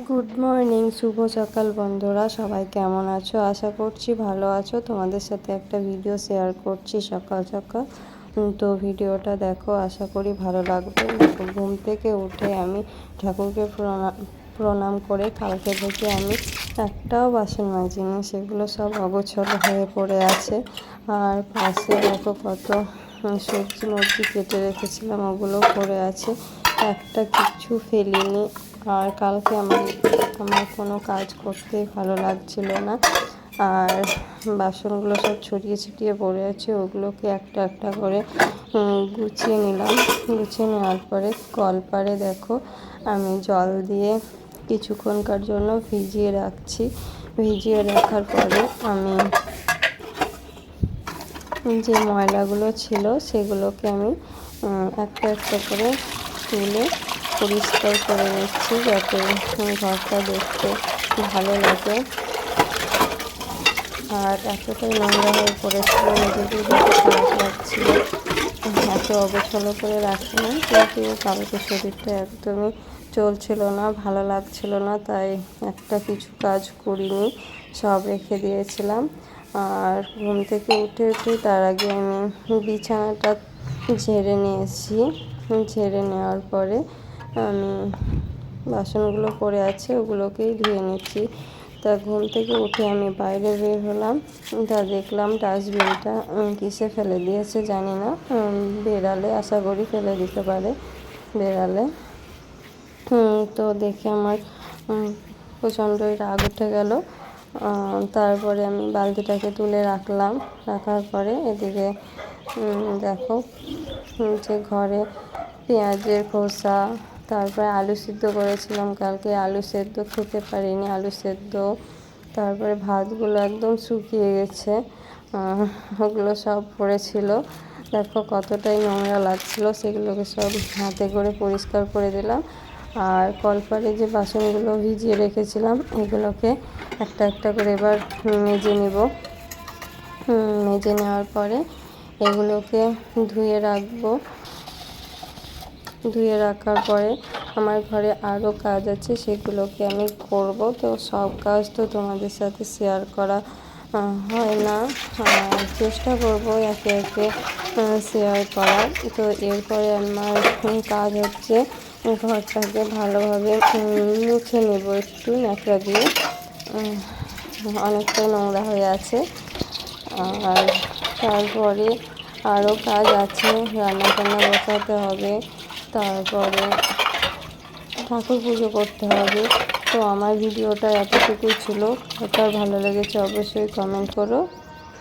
Good morning, শুভ সকাল বন্ধুরা। সবাই কেমন আছো? আশা করছি ভালো আছো। তোমাদের সাথে একটা ভিডিও শেয়ার করছি সকাল সকাল। তো ভিডিওটা দেখো, আশা করি ভালো লাগবে। দেখো, ঘুম থেকে উঠে আমি ঠাকুরকে প্রণাম করে কালকে থেকে আমি একটাও বাসন মাজিনি, সেগুলো সব অগোছালো হয়ে পড়ে আছে। আর পাশে দেখো কত সবজি মবজি কেটে রেখেছিলাম, ওগুলো পড়ে আছে, একটা কিছু ফেলিনি। আর কালকে আমার কোনো কাজ করতে ভালো লাগছিল না। আর বাসনগুলো সব ছড়িয়ে ছিটিয়ে পড়ে আছে, ওগুলোকে একটা একটা করে গুছিয়ে নিলাম। গুছিয়ে নেওয়ার পরে কলপাড়ে দেখো আমি জল দিয়ে কিছুক্ষণকার জন্য ভিজিয়ে রাখছি। ভিজিয়ে রাখার পরে আমি যে ময়লাগুলো ছিল সেগুলোকে আমি একটা একটা করে তুলে পরিষ্কার করে নিচ্ছি, যাতে ঘরটা দেখতে ভালো লাগে। আর এতটাই নোংরা হয়ে পড়েছিল, নিজেদের দেখে খারাপ লাগছিল। এত অগোছালো করে রাখি না, কিন্তু কালকে শরীরটা একদমই চলছিল না, ভালো লাগছিল না, তাই একটা কিছু কাজ করিনি, সব রেখে দিয়েছিলাম। আর ঘুম থেকে উঠে তার আগে আমি বিছানাটা ঝেড়ে নিয়েছি। ঝেড়ে নেওয়ার পরে আমি বাসনগুলো পড়ে আছে, ওগুলোকেই ধুয়ে নিচ্ছি। তা ঘুম থেকে উঠে আমি বাইরে বের হলাম। তা দেখলাম ডাস্টবিনটা কিসে ফেলে দিয়েছে জানি না, বেড়ালে আশা করি ফেলে দিতে পারে, বেড়ালে। তো দেখে আমার প্রচণ্ডই রাগ উঠে গেল। তারপরে আমি বালতিটাকে তুলে রাখলাম। রাখার পরে এদিকে দেখো যে ঘরে পেঁয়াজের খোসা, তারপরে আলু সিদ্ধ করেছিলাম কালকে, আলু সেদ্ধ খেতে পারিনি, আলু সেদ্ধ, তারপরে ভাতগুলো একদম শুকিয়ে গেছে, ওগুলো সব পড়েছিল। দেখো কতটাই নোংরা লাগছিল, সেগুলোকে সব হাতে করে পরিষ্কার করে দিলাম। আর কলপারে যে বাসনগুলো ভিজিয়ে রেখেছিলাম এগুলোকে একটা একটা করে এবার মেজে নেব। মেজে নেওয়ার পরে এগুলোকে ধুয়ে রাখবো। ধুয়ে রাখার পরে আমার ঘরে আরও কাজ আছে, সেগুলোকে আমি করব। তো সব কাজ তো তোমাদের সাথে শেয়ার করা হয় না, চেষ্টা করব একে একে শেয়ার করার। তো এরপরে আমার কাজ হচ্ছে ঘরটাকে ভালোভাবে মুছে নেব, একটু ন্যাকড়া দিয়ে, অনেকটাই নোংরা হয়ে আছে। আর তারপরে আরও কাজ আছে, রান্না টান্না বসাতে হবে, তারপরে ঠাকুর পুজো করতে হবে। তো আমার ভিডিওটা এতটুকুই ছিল। এটা ভালো লেগেছে অবশ্যই কমেন্ট করো।